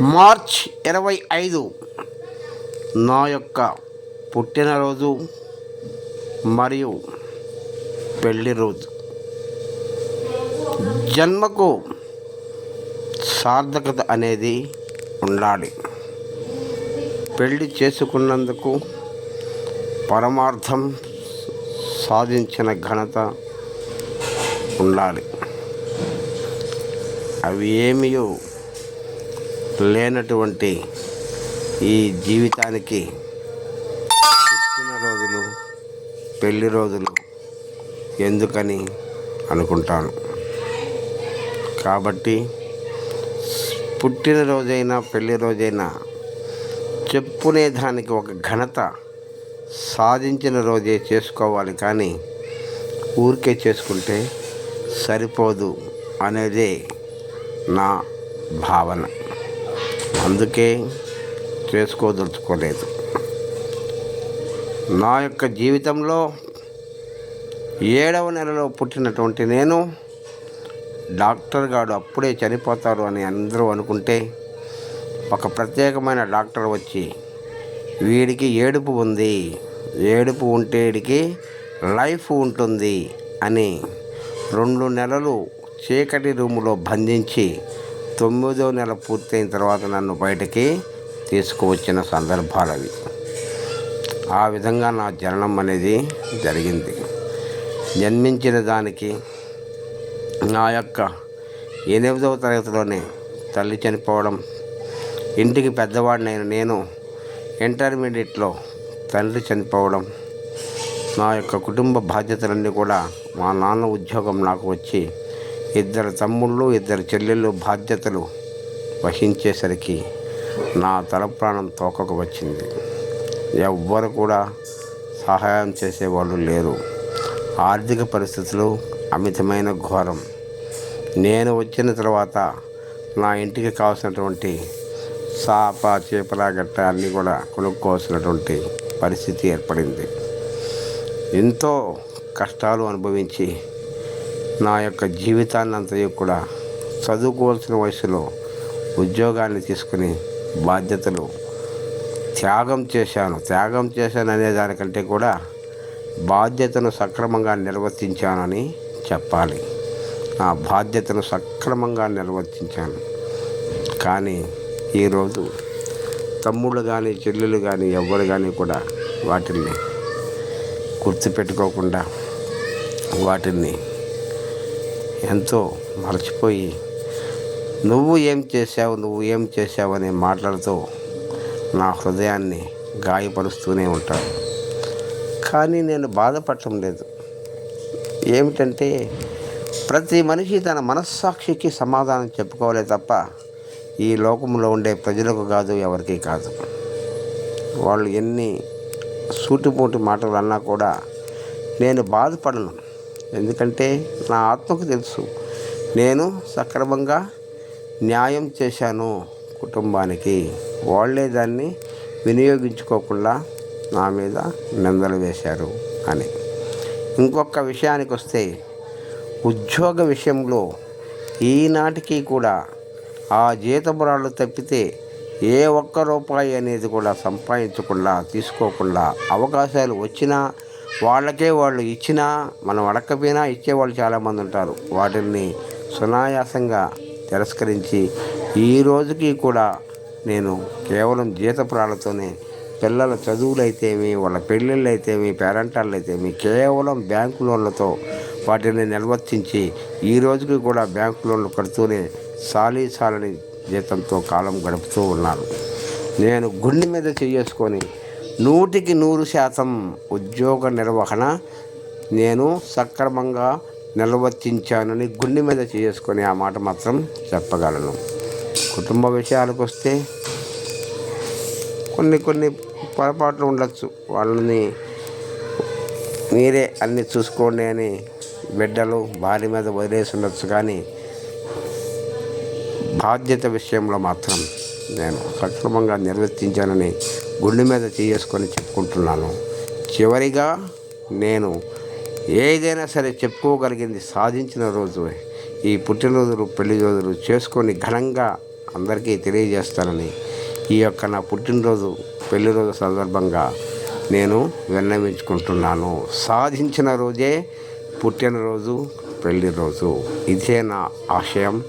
March 25 నా యొక్క పుట్టినరోజు మరియు పెళ్లి రోజు. జన్మకు సార్థకత అనేది ఉండాలి. పెళ్లి చేసుకున్నందుకు పరమార్థం సాధించిన ఘనత ఉండాలి. అవి ఏమీ లేనటువంటి ఈ జీవితానికి పుట్టినరోజులు పెళ్లి రోజులు ఎందుకని అనుకుంటాను. కాబట్టి పుట్టినరోజైనా పెళ్లి రోజైనా చెప్పుకునేదానికి ఒక ఘనత సాధించిన రోజే చేసుకోవాలి, కానీ ఊరికే చేసుకుంటే సరిపోదు అనేదే నా భావన. అందుకే చేసుకోదలుచుకోలేదు. నా యొక్క జీవితంలో 7వ నెలలో పుట్టినటువంటి నేను డాక్టర్ గారు అప్పుడే చనిపోతారు అని అందరూ అనుకుంటే, ఒక ప్రత్యేకమైన డాక్టర్ వచ్చి వీడికి ఏడుపు ఉంది, ఏడుపు ఉంటే వీడికి లైఫ్ ఉంటుంది అని 2 నెలలు చీకటి రూములో బంధించి 9వ నెల పూర్తయిన తర్వాత నన్ను బయటికి తీసుకువచ్చిన సందర్భాలు అవి. ఆ విధంగా నా జననం అనేది జరిగింది. జన్మించిన దానికి నా యొక్క 8వ తరగతిలోనే తల్లి చనిపోవడం, ఇంటికి పెద్దవాడినైన నేను ఇంటర్మీడియట్లో తండ్రి చనిపోవడం, నా యొక్క కుటుంబ బాధ్యతలన్నీ కూడా మా నాన్న ఉద్యోగం నాకు వచ్చి 2 తమ్ముళ్ళు 2 చెల్లెళ్ళు బాధ్యతలు వహించేసరికి నా తల ప్రాణం తోకకు వచ్చింది. ఎవ్వరు కూడా సహాయం చేసేవాళ్ళు లేరు. ఆర్థిక పరిస్థితులు అమితమైన ఘోరం. నేను వచ్చిన తర్వాత నా ఇంటికి కావాల్సినటువంటి చేప చేపల గట్ట అన్నీ కూడా కొనుక్కోవాల్సినటువంటి పరిస్థితి ఏర్పడింది. ఎంతో కష్టాలు అనుభవించి నా యొక్క జీవితాన్ని అంతయు కూడా చదువుకోవాల్సిన వయసులో ఉద్యోగాన్ని తీసుకుని బాధ్యతలు త్యాగం చేశాను అనే దానికంటే కూడా బాధ్యతను సక్రమంగా నిర్వర్తించానని చెప్పాలి. నా బాధ్యతను సక్రమంగా నిర్వర్తించాను. కానీ ఈరోజు తమ్ముళ్ళు కానీ చెల్లెలు కానీ ఎవ్వరు కానీ కూడా వాటిని గుర్తుపెట్టుకోకుండా వాటిని ఎంతో మర్చిపోయి నువ్వు ఏం చేశావు అనే మాటలతో నా హృదయాన్ని గాయపరుస్తూనే ఉంటాను. కానీ నేను బాధపడటం లేదు. ఏమిటంటే, ప్రతి మనిషి తన మనస్సాక్షికి సమాధానం చెప్పుకోవాలి తప్ప ఈ లోకంలో ఉండే ప్రజలకు కాదు, ఎవరికి కాదు. వాళ్ళు ఎన్ని సూటిపోటి మాటలు అన్నా కూడా నేను బాధపడను. ఎందుకంటే నా ఆత్మకు తెలుసు, నేను సక్రమంగా న్యాయం చేశాను కుటుంబానికి. వాళ్ళే దాన్ని వినియోగించుకోకుండా నా మీద నిందలు వేశారు అని. ఇంకొక విషయానికి వస్తే, ఉద్యోగ విషయంలో ఈనాటికి కూడా ఆ జీతమురాళ్ళు తప్పితే ఏ ఒక్క రూపాయి అనేది కూడా సంపాదించకుండా తీసుకోకుండా, అవకాశాలు వచ్చినా వాళ్ళకే వాళ్ళు ఇచ్చినా మనం అడగకపోయినా ఇచ్చేవాళ్ళు చాలామంది ఉంటారు. వాటిని సునాయాసంగా తిరస్కరించి ఈ రోజుకి కూడా నేను కేవలం జీతపురాలతోనే పిల్లల చదువులైతేమి, వాళ్ళ పెళ్ళిళ్ళు అయితేమి, పేరెంటాళ్ళు అయితేమి కేవలం బ్యాంకు లోన్లతో వాటిని నిర్వర్తించి ఈ రోజుకి కూడా బ్యాంకు లోన్లు కడుతూనే సాలని జీతంతో కాలం గడుపుతూ ఉన్నాను. నేను గుండె మీద చేసుకొని 100% ఉద్యోగ నిర్వహణ నేను సక్రమంగా నిర్వర్తించానని గుండె మీద చేసుకొని ఆ మాట మాత్రం చెప్పగలను. కుటుంబ విషయాలకు వస్తే కొన్ని పొరపాట్లు ఉండొచ్చు. వాళ్ళని మీరే అన్నీ చూసుకోండి అని బిడ్డలు భార్య మీద వదిలేసి ఉండొచ్చు. కానీ బాధ్యత విషయంలో మాత్రం నేను సక్రమంగా నిర్వర్తించానని గుండె మీద చేసుకొని చెప్పుకుంటున్నాను. చివరిగా నేను ఏదైనా సరే చెప్పుకోగలిగింది సాధించిన రోజు ఈ పుట్టినరోజులు పెళ్లి రోజులు చేసుకొని ఘనంగా అందరికీ తెలియజేస్తానని ఈ యొక్క నా పుట్టినరోజు పెళ్లి రోజు సందర్భంగా నేను విన్నవించుకుంటున్నాను. సాధించిన రోజే పుట్టినరోజు, పెళ్లి రోజు. ఇదే నా ఆశయం.